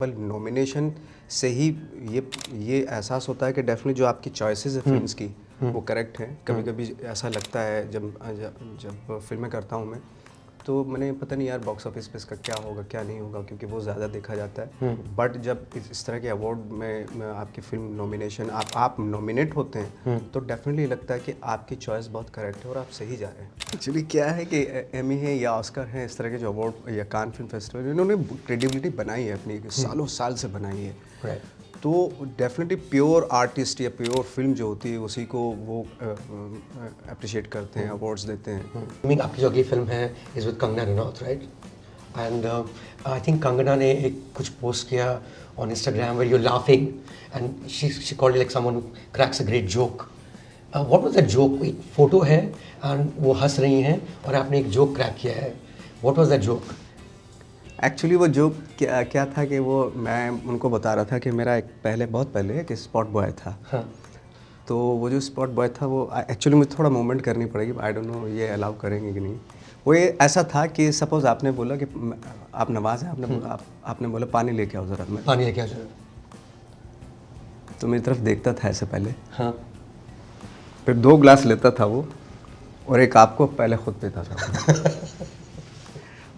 केवल नॉमिनेशन से ही ये एहसास होता है कि डेफिनेटली जो आपकी चॉइसेस है फिल्म्स की वो करेक्ट हैं। कभी कभी ऐसा लगता है जब फिल्में करता हूँ मैं, तो मैंने पता नहीं यार बॉक्स ऑफिस पे इसका क्या होगा क्या नहीं होगा, क्योंकि वो ज़्यादा देखा जाता है। बट जब इस तरह के अवार्ड में आपकी फिल्म नॉमिनेशन आप नॉमिनेट होते हैं तो डेफिनेटली लगता है कि आपकी चॉइस बहुत करेक्ट है और आप सही जा रहे हैं। एक्चुअली क्या है कि एमी है या ऑस्कर है, इस तरह के जो अवार्ड या कान फिल्म फेस्टिवल, इन्होंने क्रेडिबिलिटी बनाई है अपनी, सालों साल से बनाई है। तो डेफिनेटली प्योर आर्टिस्ट या प्योर फिल्म जो होती है उसी को वो अप्रिशिएट करते हैं, अवार्ड्स देते हैं। आपकी जो अगली फिल्म है is with Kangana Ranaut, right? And I think Kangana ने एक कुछ पोस्ट किया on Instagram where you laughing and she called like someone who cracks a great joke. What was that joke? एक फोटो है एंड वो हंस रही हैं और आपने एक जोक क्रैक किया है। What was that joke? Actually वो जोक क्या था कि वो मैं उनको बता रहा था कि मेरा एक बहुत पहले एक स्पॉट बॉय था। हाँ. तो वो जो स्पॉट बॉय था वो एक्चुअली मुझे थोड़ा मूवमेंट करनी पड़ेगी, आई डोंट नो ये अलाउ करेंगे कि नहीं। वो ये ऐसा था कि सपोज आपने बोला कि आप नवाज हैं, आपने बोला पानी लेके आओ ज़रा, मैं पानी लेके आ जाओ। तो मेरी तरफ देखता था ऐसे पहले, हाँ. फिर 2 ग्लास लेता था वो और एक आपको पहले खुद पीता था।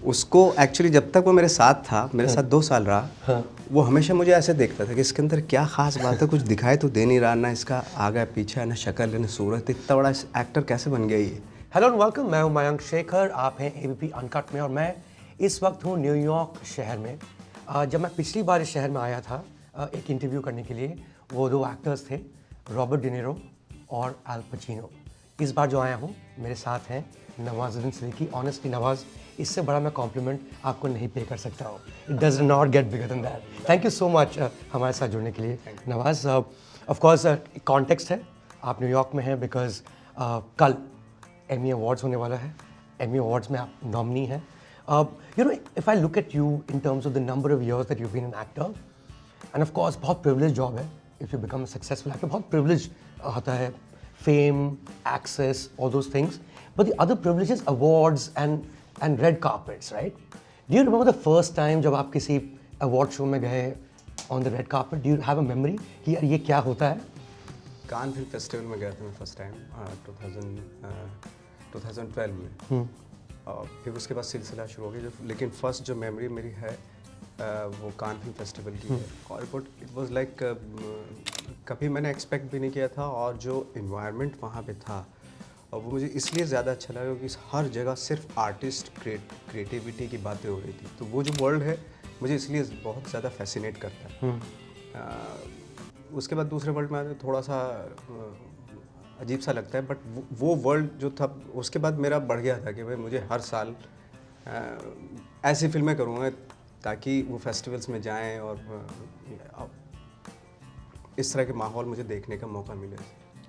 उसको एक्चुअली जब तक वो मेरे साथ था, मेरे साथ 2 साल रहा, हाँ. वो हमेशा मुझे ऐसे देखता था कि इसके अंदर क्या ख़ास बात है, कुछ दिखाई तो दे नहीं रहा, ना इसका आगे पीछे है, ना शक्ल है, ना सूरत, इतना बड़ा एक्टर कैसे बन गया ये। हेलो एंड वेलकम, मैं हूं मयंक शेखर, आप हैं एबीपी अनकट में और मैं इस वक्त हूं न्यूयॉर्क शहर में। जब मैं पिछली बार इस शहर में आया था एक इंटरव्यू करने के लिए, वो 2 एक्टर्स थे, रॉबर्ट डिनीरो और एल पचिनो। इस बार जो आया हूं मेरे साथ हैं नवाजुद्दीन सिद्दीकी। ऑनेस्टली नवाज, इससे बड़ा मैं कॉम्प्लीमेंट आपको नहीं पे कर सकता हूँ। It does not gate bigger than that. Thank you so much हमारे साथ जुड़ने के लिए नवाज। ऑफ कोर्स कॉन्टेक्स्ट है, आप न्यूयॉर्क में हैं बिकॉज कल एमी अवार्ड्स होने वाला है। एमी अवार्ड्स में आप नॉमिनी हैं। You know, if I look at you in terms of the number of years that you been an actor, and of course बहुत प्रिविलेज जॉब है if you become successful actor, बहुत privilege होता है, fame, access, all those things, but the other privileges awards and red carpets, right? Do you remember the first time जब आप किसी award show में गए on the red carpet? Do you have a memory कि यार ये क्या होता है? कान फिल्म फेस्टिवल में गया था मैं फर्स्ट टाइम 2012 में। और फिर उसके बाद सिलसिला शुरू हो गया, लेकिन फर्स्ट जो मेमोरी मेरी है वो कान फिल्म फेस्टिवल की है। और इट वाज लाइक कभी मैंने एक्सपेक्ट भी नहीं किया था, और जो इन्वायरमेंट वहाँ पे था और वो मुझे इसलिए ज़्यादा अच्छा लगा कि हर जगह सिर्फ आर्टिस्ट क्रिएटिविटी की बातें हो रही थी। तो वो जो वर्ल्ड है मुझे इसलिए बहुत ज़्यादा फैसिनेट करता है। उसके बाद दूसरे वर्ल्ड में आते थोड़ा सा अजीब सा लगता है, बट वो वर्ल्ड जो था उसके बाद मेरा बढ़ गया था कि भाई मुझे हर साल ऐसी फिल्में करूँगा ताकि वो फेस्टिवल्स में जाएं और इस तरह के माहौल मुझे देखने का मौका मिले।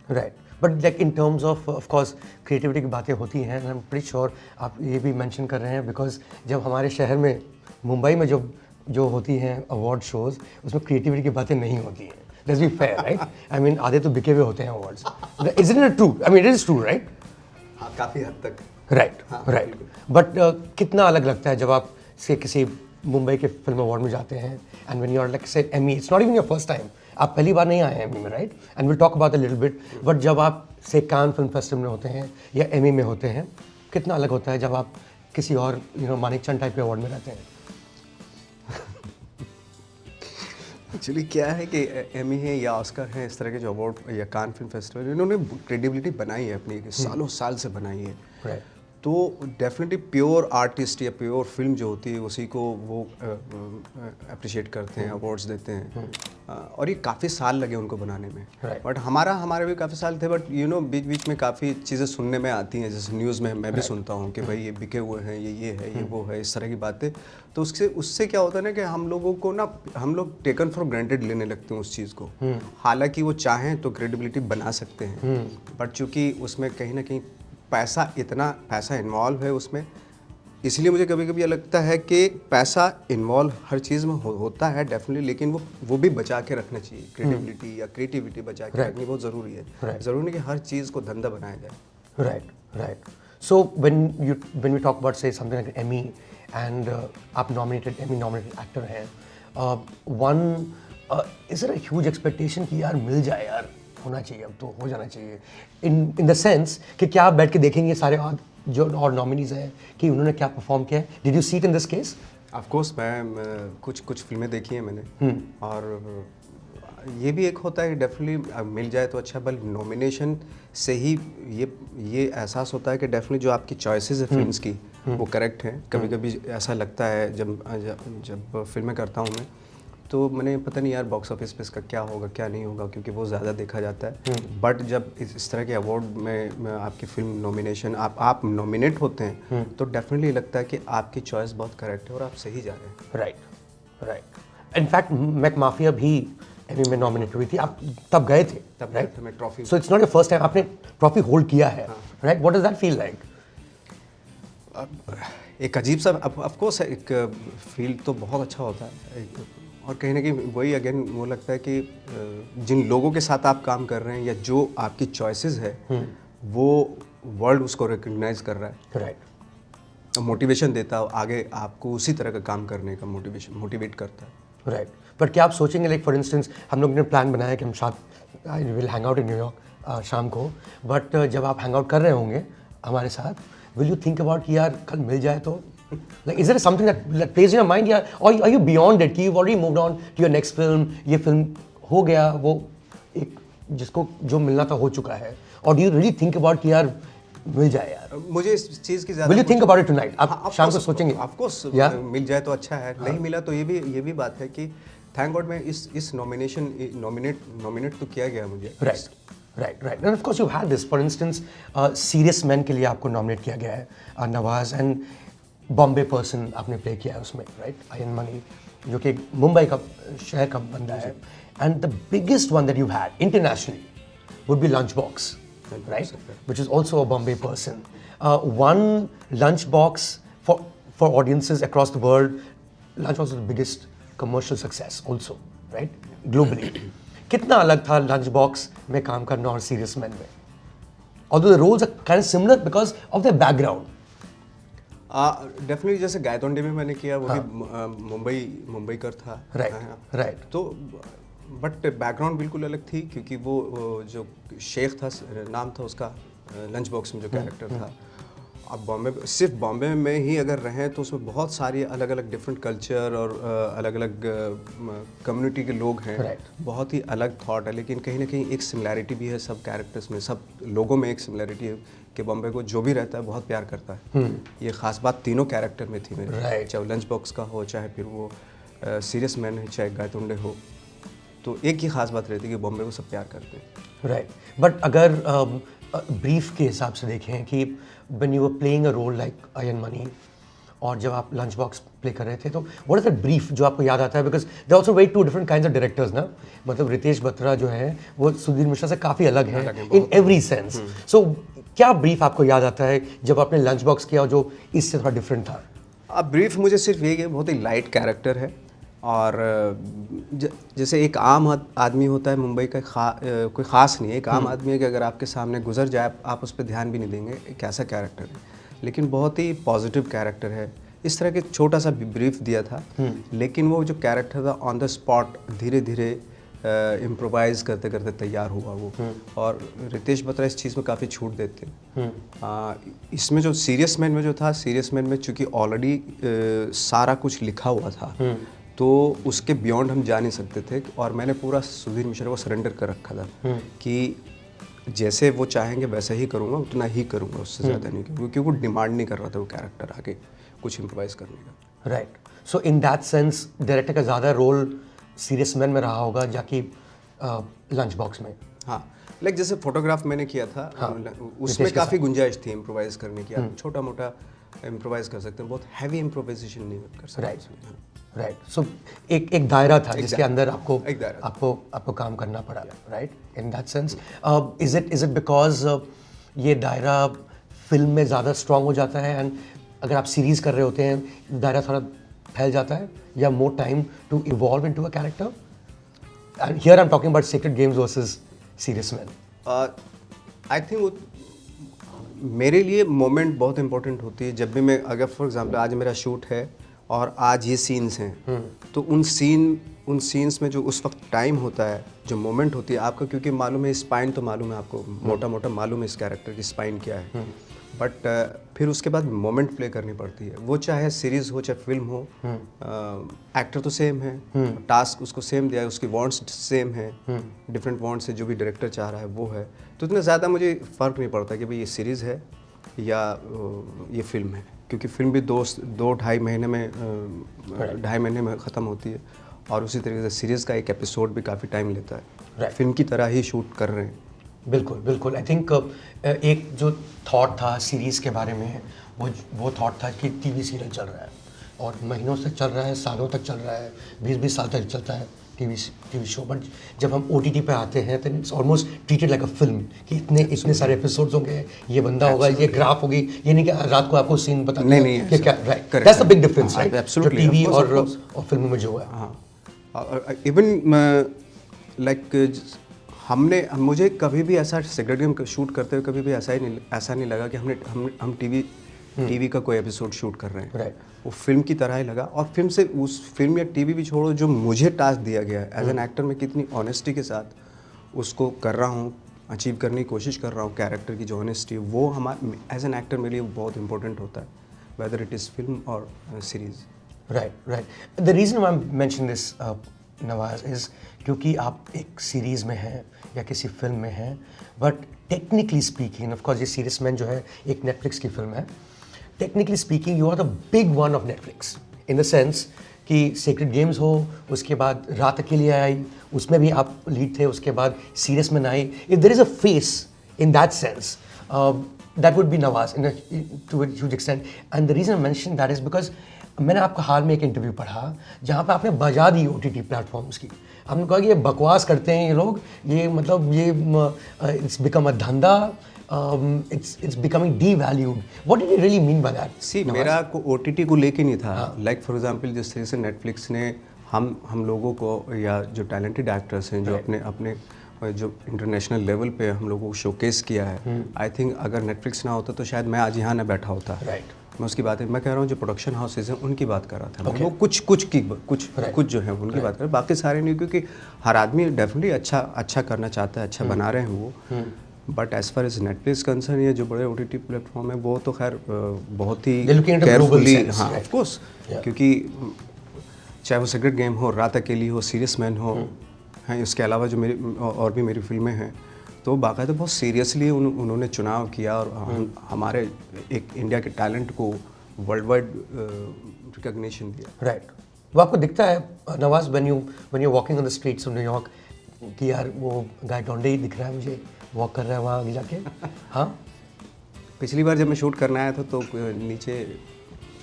Right, but like in terms of course creativity की बातें होती हैं, आई एम प्रीटी श्योर आप ये भी मेंशन कर रहे हैं बिकॉज जब हमारे शहर में मुंबई में जो होती हैं अवार्ड शोज, उसमें क्रिएटिविटी की बातें नहीं होती हैं। Let's be fair, right? I mean आधे तो बिके हुए होते हैं awards. Isn't it true? I mean it is true, right? हाँ, काफ़ी हद तक। Right, right. बट कितना अलग लगता है जब आप से किसी मुंबई के फिल्म अवार्ड में जाते हैं and when you are like say Emmy, it's not even your first time, आप पहली बार नहीं आए हैं एमी में, right? And will talk about a little bit, but जब आप से कान फिल्म फेस्टिवल में होते हैं या एमी में होते हैं, कितना अलग होता है जब आप किसी और मानिकचंद टाइप के अवार्ड में रहते हैं? एक्चुअली क्या है कि एमी है या ऑस्कर है, इस तरह के जो अवार्ड या कान फिल्म फेस्टिवल, इन्होंने क्रेडिबिलिटी बनाई है अपनी, सालों साल से बनाई है। राइट. तो डेफिनेटली प्योर आर्टिस्ट या प्योर फिल्म जो होती है उसी को वो अप्रिशिएट करते हैं, अवार्ड्स देते हैं। और ये काफ़ी साल लगे उनको बनाने में। बट हमारे भी काफ़ी साल थे, बट बीच बीच में काफ़ी चीज़ें सुनने में आती हैं, जैसे न्यूज़ में मैं भी सुनता हूँ कि भाई ये बिके हुए हैं, ये है, ये वो है, इस तरह की बातें। तो उससे क्या होता है ना कि हम लोग टेकन फॉर ग्रांटेड लेने लगते हैं उस चीज़ को। हालांकि वो चाहें तो क्रेडिबिलिटी बना सकते हैं, बट चूँकि उसमें कहीं ना कहीं इतना पैसा इन्वॉल्व है उसमें, इसलिए मुझे कभी कभी ये लगता है कि पैसा इन्वॉल्व हर चीज़ में होता है डेफिनेटली, लेकिन वो भी बचा के रखना चाहिए। क्रिएटिविटी या क्रिएटिविटी बचा के रखनी बहुत ज़रूरी है। ज़रूरी नहीं कि हर चीज़ को धंधा बनाया जाए। Right, right. So when we talk about say something like Emmy and आप एमी नॉमिनेटेड एक्टर हैं, one is there a huge expectation कि यार मिल जाए यार, होना चाहिए, अब तो हो जाना चाहिए, इन द सेंस कि क्या आप बैठ के देखेंगे सारे जो और नॉमिनीज हैं कि उन्होंने क्या परफॉर्म किया है? Did you see it in this case? Of course मैं कुछ फिल्में देखी हैं मैंने, और ये भी एक होता है डेफिनेटली मिल जाए तो अच्छा, बल्कि नॉमिनेशन से ही ये एहसास होता है कि डेफिनेटली जो आपकी चॉइसेस है फिल्म्स की वो करेक्ट हैं। कभी कभी ऐसा लगता है जब फिल्में करता हूँ मैं, तो मैंने पता नहीं यार बॉक्स ऑफिस पे इसका क्या होगा क्या नहीं होगा, क्योंकि वो ज़्यादा देखा जाता है। बट जब इस तरह के अवार्ड में आपकी फिल्म नॉमिनेशन आप नॉमिनेट होते हैं तो डेफिनेटली लगता है कि आपकी चॉइस बहुत करेक्ट है और आप सही जा रहे हैं। राइट। इनफैक्ट मैक माफिया भी एमी में नॉमिनेट हुई थी, आप तब गए थे, तब राइट? मैं trophy, so it's not your first time आपने ट्रॉफी होल्ड किया है, right? What does that feel like? एक अजीब सा, ऑफ कोर्स एक फील तो बहुत अच्छा होता है, और कहीं ना कहीं वही अगेन वो लगता है कि जिन लोगों के साथ आप काम कर रहे हैं या जो आपकी चॉइसेस है वो वर्ल्ड उसको रिकग्नाइज कर रहा है, राइट, मोटिवेशन देता है आगे आपको उसी तरह का काम करने का, मोटिवेट करता है। राइट। बट क्या आप सोचेंगे लाइक फॉर इंस्टेंस हम लोग ने प्लान बनाया कि हम साथ will hang out in New York शाम को, बट जब आप हैंग आउट कर रहे होंगे हमारे साथ, विल यू थिंक अबाउट कि यार कल मिल जाए तो? Like, is there something that plays in your mind, yeah? Or are you beyond it? कि you've already moved on to your next film, ये फिल्म हो गया, वो एक जिसको जो मिलना था हो चुका है, और do you really think about कि यार मिल जाए यार? मुझे इस चीज़ की ज़्यादा, Will you think about it tonight? आप शाम को सोचेंगे? Of course Yeah? मिल जाए तो अच्छा है, नहीं मिला तो ये भी बात है कि थैंक गॉड मैं इस नॉमिनेट तो किया गया मुझे। Right. And of course you had this, for instance serious man के लिए आपको नॉमिनेट किया गया है, नवाज, एंड बॉम्बे पर्सन आपने प्ले किया है उसमें, राइट? अयन मनी, जो कि मुंबई का शहर का बंदा है, and the biggest one that you had internationally would be lunch box, right, which is also a Bombay person. One Lunchbox for audiences across the world. Lunchbox is the biggest commercial success also, right? Globally. कितना अलग था Lunchbox में काम करना और Serious Men में? Although the roles are kind of similar because of their background. Definitely जैसे गायतोंडे में मैंने किया वो भी मुंबई कर था, राइट। तो बट बैकग्राउंड बिल्कुल अलग थी, क्योंकि वो जो शेख था, नाम था उसका, लंच बॉक्स में जो कैरेक्टर था। अब सिर्फ बॉम्बे में ही अगर रहें तो उसमें बहुत सारी अलग अलग डिफरेंट कल्चर और अलग अलग कम्युनिटी के लोग हैं, बहुत ही अलग थॉट है, लेकिन कहीं ना कहीं एक सिमिलैरिटी भी है सब कैरेक्टर्स में, सब लोगों में एक सिमिलैरिटी है कि बॉम्बे को जो भी रहता है बहुत प्यार करता है। ये खास बात तीनों कैरेक्टर में थी मेरी, चाहे लंच बॉक्स का हो, चाहे फिर वो सीरियस मैन है, चाहे गायतोंडे हो, तो एक ही खास बात रहती है कि बॉम्बे को सब प्यार करते हैं। राइट। बट अगर ब्रीफ के हिसाब से देखें कि when you were playing a role like Ayyan Mani, और जब आप लंच बॉक्स प्ले कर रहे थे, तो व्हाट इज दैट ब्रीफ जो आपको याद आता है? Because they also were two different kinds of directors ना, मतलब रितेश बत्रा जो है वो सुधीर मिश्रा से काफ़ी अलग है इन एवरी सेंस। सो क्या ब्रीफ आपको याद आता है जब आपने लंच बॉक्स किया जो इससे थोड़ा डिफरेंट था? अब ब्रीफ मुझे सिर्फ ये कि बहुत ही लाइट कैरेक्टर है, और जैसे एक आम आदमी होता है मुंबई का, कोई ख़ास नहीं है, एक आम आदमी है कि अगर आपके सामने गुजर जाए आप उस पर ध्यान भी नहीं देंगे एक ऐसा कैरेक्टर है, लेकिन बहुत ही पॉजिटिव कैरेक्टर है। इस तरह के छोटा सा ब्रीफ दिया था, लेकिन वो जो कैरेक्टर था ऑन द स्पॉट धीरे धीरे इम्प्रोवाइज़ करते करते तैयार हुआ वो, और रितेश बत्रा इस चीज़ में काफ़ी छूट देते हैं। इसमें जो सीरियस मैन में जो था, सीरियस मैन में चूँकि ऑलरेडी सारा कुछ लिखा हुआ था, तो उसके बियॉन्ड हम जा नहीं सकते थे, और मैंने पूरा सुधीर मिश्रा को सरेंडर कर रखा था कि जैसे वो चाहेंगे वैसा ही करूँगा, उतना ही करूँगा, उससे ज़्यादा नहीं, क्योंकि वो डिमांड नहीं कर रहा था वो कैरेक्टर आगे कुछ इम्प्रोवाइज़ करने का। Right. So in that sense director का ज़्यादा रोल सीरियस मैन में रहा होगा जाकि लंच बॉक्स में? हाँ, लाइक जैसे फोटोग्राफ मैंने किया था, उसमें काफ़ी गुंजाइश थी इम्प्रोवाइज़ करने की, आप छोटा मोटा इम्प्रोवाइज़ कर सकते हैं, बहुत हैवी इम्प्रोवाइजेशन नहीं कर सकते। राइट। सो एक दायरा था जिसके अंदर आपको काम करना पड़ा, right? In that sense is it because ये दायरा फिल्म में ज़्यादा स्ट्रॉन्ग हो जाता है, एंड अगर आप सीरीज कर रहे होते हैं दायरा थोड़ा फैल जाता है, या more time to evolve into a character? And here I am talking about Sacred Games versus Serious Men. I think मेरे लिए मोमेंट बहुत इंपॉर्टेंट होती है, जब भी मैं, अगर फॉर एग्जांपल आज मेरा शूट है और आज ये सीन्स हैं, तो उन सीन्स में जो उस वक्त टाइम होता है, जो मोमेंट होती है आपका, क्योंकि मालूम है स्पाइन तो मालूम है आपको, मोटा मोटा मालूम है इस कैरेक्टर की स्पाइन क्या है, बट फिर उसके बाद मोमेंट प्ले करनी पड़ती है, वो चाहे सीरीज हो चाहे फिल्म हो, एक्टर तो सेम है, टास्क उसको सेम दिया है, उसकी वांट्स सेम है, डिफरेंट वांट्स है, जो भी डायरेक्टर चाह रहा है वो है, तो इतना ज़्यादा मुझे फ़र्क नहीं पड़ता कि भाई ये सीरीज़ है या ये फिल्म है, क्योंकि फिल्म भी दो ढाई महीने में ख़त्म होती है, और उसी तरीके से सीरीज़ का एक एपिसोड भी काफ़ी टाइम लेता है, फिल्म की तरह ही शूट कर रहे हैं। बिल्कुल बिल्कुल। आई थिंक एक जो थॉट था सीरीज़ के बारे में, वो थॉट था कि टीवी सीरियल चल रहा है और महीनों से चल रहा है, सालों तक चल रहा है, 20-20 साल तक चलता है टीवी शो, बट जब हम OTT पे आते हैं तो it's almost treated like a film कि इतने सारे एपिसोड्स होंगे, ये बंदा होगा, ये ग्राफ होगी, ये नहीं कि रात को आपको सीन बता नहीं कि क्या, right, that's the big difference, right, जो टीवी और फिल्म में जो है। हाँ, इवन लाइक मुझे कभी भी ऐसा सेक्रेट गेम शूट करते हुए कभी भी ऐसा नहीं लगा कि हम टीवी का कोई एपिसोड शूट कर रहे हैं, राइट, वो फिल्म की तरह ही लगा, और फिल्म से उस फिल्म या टीवी भी छोड़ो, जो मुझे टास्क दिया गया है एज एन एक्टर, मैं कितनी ऑनेस्टी के साथ उसको कर रहा हूँ, अचीव करने की कोशिश कर रहा हूँ, कैरेक्टर की जो ऑनेस्टी, वो हमारे एज एन एक्टर मेरे लिए बहुत इंपॉर्टेंट होता है, वेदर इट इज़ फिल्म और series. Right. The reason I mention this Nawaz is क्योंकि आप एक सीरीज़ में हैं या किसी फिल्म में हैं, but technically speaking, of course ये सीरियस मैन जो है एक नेटफ्लिक्स की फिल्म है, technically speaking you are the big one of Netflix, in the sense कि सेक्रेट गेम्स हो, उसके बाद रात अकेली आई, उसमें भी आप लीड थे, उसके बाद सीरियस मैन आई, if there is a face in that sense that would be Nawaz to a huge extent, and the reason I mentioned that is because मैंने आपका हाल में एक इंटरव्यू पढ़ा जहाँ पे आपने बजा दी OTT प्लेटफॉर्म्स की, आपने कहा कि ये बकवास करते हैं ये लोग, ये मतलब ये इट्स बिकम अ धंधा, it's becoming devalued. What did you really mean by that? See, मेरा को OTT को लेके नहीं था, लाइक फॉर एग्जांपल जिस तरह से नेटफ्लिक्स ने हम लोगों को, या जो टैलेंटेड एक्टर्स हैं जो अपने जो इंटरनेशनल लेवल पे हम लोगों को शोकेस किया है, आई थिंक अगर नेटफ्लिक्स ना होता तो शायद मैं आज यहाँ ना बैठा होता। राइट, मैं उसकी बात है, मैं कह रहा हूँ जो प्रोडक्शन हाउसेज हैं उनकी बात कर रहा था, वो कुछ जो है उनकी बात कर रहा, बाकी सारे नहीं, क्योंकि हर आदमी डेफिनेटली अच्छा करना चाहता है, अच्छा बना रहे हैं वो, but as far as Netflix concern, ये जो बड़े OTT प्लेटफॉर्म है वो तो खैर बहुत ही केयरफुली, हाँ ऑफ कोर्स, क्योंकि चाहे वो सेक्रेट गेम हो, रात अकेली हो, सीरियस मैन हो, हैं, इसके अलावा जो और भी मेरी फिल्में हैं, तो बाकायदा बहुत सीरियसली उन्होंने चुनाव किया, और हमारे एक इंडिया के टैलेंट को वर्ल्ड वाइड रिकॉग्निशन दिया। राइट, वो आपको दिखता है Nawaz when you walking on the streets of New York कि यार वो गाय डोंडे ही दिख रहा है मुझे, वॉक कर रहा है वहाँ आगे जाके? हाँ, पिछली बार जब मैं शूट करने आया था तो नीचे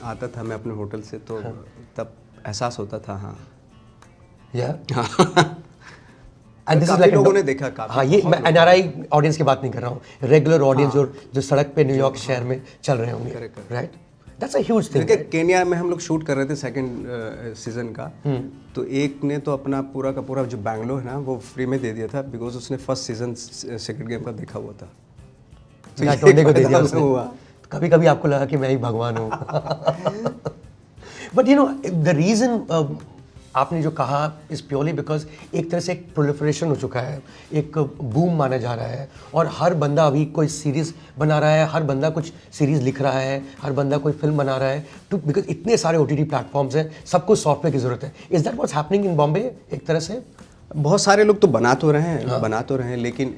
आता था मैं अपने होटल से, तो तब एहसास होता था। हाँ या And this is like लोगों ने देखा, काफी। हाँ, ये मैं NRI ऑडियंस की बात नहीं कर रहा हूँ, रेगुलर ऑडियंस जो सड़क पे न्यूयॉर्क शहर में चल रहे होंगे, right, that's a huge thing. Kenya में हम लोग शूट कर रहे थे सेकंड सीजन का, तो एक ने तो अपना पूरा का पूरा जो बैंगलोर है ना वो फ्री में दे दिया था, बिकॉज उसने फर्स्ट सीजन सेकंड गेम का देखा हुआ था, तो टोंडे को दे दिया उसने। कभी कभी आपको लगा कि मैं ही भगवान हूँ। But you know the reason आपने जो कहा इज़ प्योरली बिकॉज एक तरह से एक प्रोलिफरेशन हो चुका है, एक बूम माना जा रहा है, और हर बंदा अभी कोई सीरीज़ बना रहा है, हर बंदा कुछ सीरीज़ लिख रहा है, हर बंदा कोई फिल्म बना रहा है, तो बिकॉज इतने सारे OTT प्लेटफॉर्म्स हैं, सबको सॉफ्टवेयर की ज़रूरत है। Is that what's happening in Bombay? एक तरह से बहुत सारे लोग तो बना तो रहे हैं, लेकिन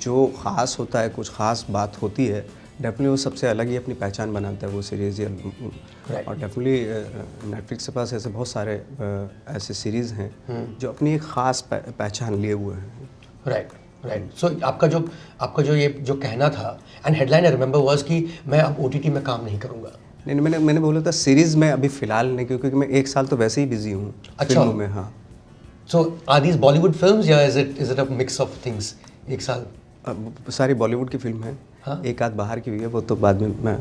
जो ख़ास होता है, कुछ ख़ास बात होती है, डेफिनेटली वो सबसे अलग ही अपनी पहचान बनाता है वो सीरीज़, और डेफिनेटली नेटफ्लिक्स के पास ऐसे बहुत सारे ऐसे सीरीज़ हैं जो अपनी एक ख़ास पहचान लिए हुए हैं। राइट। सो आपका जो ये जो कहना था, and headline I remember was कि मैं अब OTT में काम नहीं करूँगा। नहीं, मैंने बोला था सीरीज़ में अभी फ़िलहाल नहीं, क्योंकि मैं एक साल तो वैसे ही बिजी हूँ फिल्मों में। हाँ, सो आर दीज बॉलीवुड फिल्म्स या is it a mix of things? एक साल सारी बॉलीवुड की फिल्म है। हाँ? एक आध बाहर की हुई है, वो तो बाद में मैं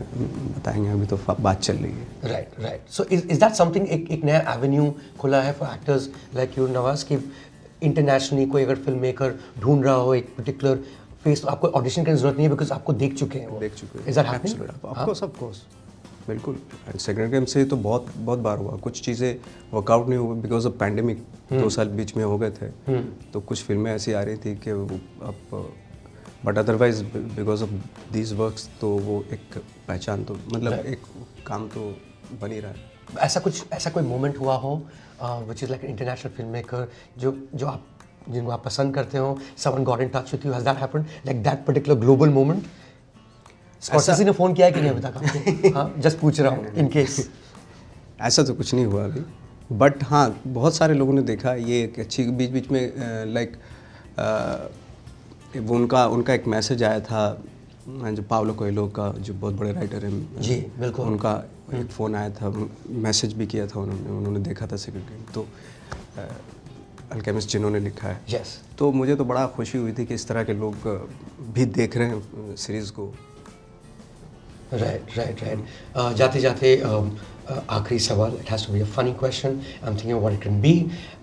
बताएंगे, अभी तो बात चल रही है। Right. So is that something, एक नया एवेन्यू खुला है for actors like you Nawaz, कि इंटरनेशनली कोई अगर फिल्म मेकर ढूंढ रहा हो एक पर्टिकुलर फेस, तो आपको ऑडिशन करने की जरूरत नहीं है बिकॉज आपको देख चुके हैं वो। देख चुके हैं। Is that happening? Of course. बिल्कुल। सेकेंड गेम से तो बहुत बहुत बार हुआ, कुछ चीज़ें वर्कआउट नहीं हुई बिकॉज ऑफ पैंडेमिक। 2 साल बीच में हो गए थे, तो कुछ फिल्में ऐसी आ रही थी कि वो अब, but otherwise because of these works तो वो एक पहचान तो मतलब एक काम तो बन ही रहा है। ऐसा कोई मोमेंट हुआ हो which is like international film maker जो आप जिनको आप पसंद करते हो, someone got in touch with you, has that happened, like that particular global moment? Scorsese ने फ़ोन किया है कि नहीं अभी तक आपको? हाँ, जस्ट पूछ रहा हूँ इन केस। ऐसा तो कुछ नहीं हुआ अभी, बट हाँ बहुत सारे लोगों ने देखा ये एक अच्छी बीच बीच में लाइक वो उनका एक मैसेज आया था जो पाउलो कोएल्हो का, जो बहुत बड़े राइटर हैं। जी बिल्कुल। उनका एक फ़ोन आया था, मैसेज भी किया था उन्होंने देखा था सेकेंड गेम, तो अल्केमिस्ट जिन्होंने लिखा है। Yes. तो मुझे तो बड़ा खुशी हुई थी कि इस तरह के लोग भी देख रहे हैं सीरीज़ को। राइट। जाते जाते आखिरी सवाल, it has to be a funny question, I am thinking what it can be.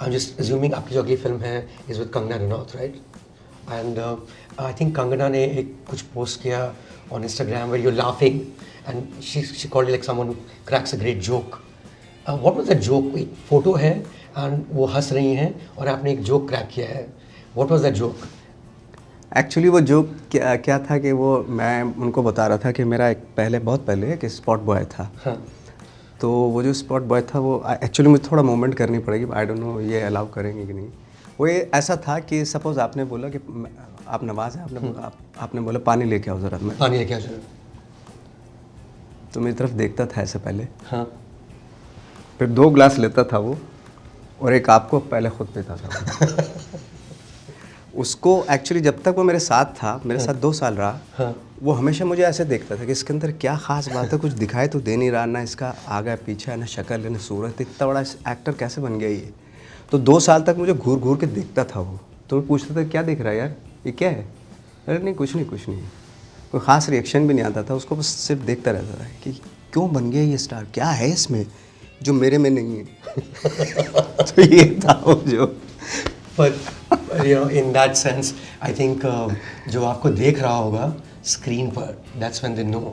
I am just assuming आपकी जो अगली फिल्म है is with Kangana Ranaut, right? And I think Kangana ने एक कुछ पोस्ट किया on Instagram where you are laughing and she called like someone who cracks a great joke. What was that joke? एक photo है एंड वो हंस रही हैं और आपने एक जोक क्रैक किया है। What was that joke? Actually वो जोक क्या था कि वो मैं उनको बता रहा था कि मेरा बहुत पहले एक स्पॉट बॉय था। हाँ। तो वो जो स्पॉट बॉय था वो एक्चुअली मुझे थोड़ा मूवमेंट करनी पड़ेगी, आई डोंट नो ये अलाउ करेंगे कि नहीं। वो ये ऐसा था कि सपोज़ आपने बोला कि आप नवाज़ हैं, आपने बोला पानी लेके आओ ज़रा, मैं पानी लेके आ जाओ। तो मेरी तरफ देखता था ऐसे पहले, हाँ। फिर 2 ग्लास लेता था वो और एक आपको पहले खुद पीता था। उसको एक्चुअली जब तक वो मेरे साथ था, मेरे साथ 2 साल रहा, हाँ। वो हमेशा मुझे ऐसे देखता था कि इसके अंदर क्या ख़ास बात है, कुछ दिखाई तो दे नहीं रहा, ना इसका आगे पीछे है, ना शक्ल है, ना सूरत, इतना बड़ा एक्टर कैसे बन गया ये। तो 2 साल तक मुझे घूर घूर के देखता था वो, तो मैं पूछता था क्या देख रहा है यार, ये क्या है? अरे नहीं कुछ नहीं। कोई ख़ास रिएक्शन भी नहीं आता था, उसको बस सिर्फ देखता रहता था कि क्यों बन गया ये स्टार, क्या है इसमें जो मेरे में नहीं है। तो ये था वो जो। But you know, in that sense, I think जो आपको देख रहा होगा स्क्रीन पर, that's when they know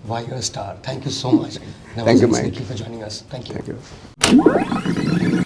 why you're a star. Thank you so much. Thank you, Mike. Nikki, for joining us. Thank you. Thank you.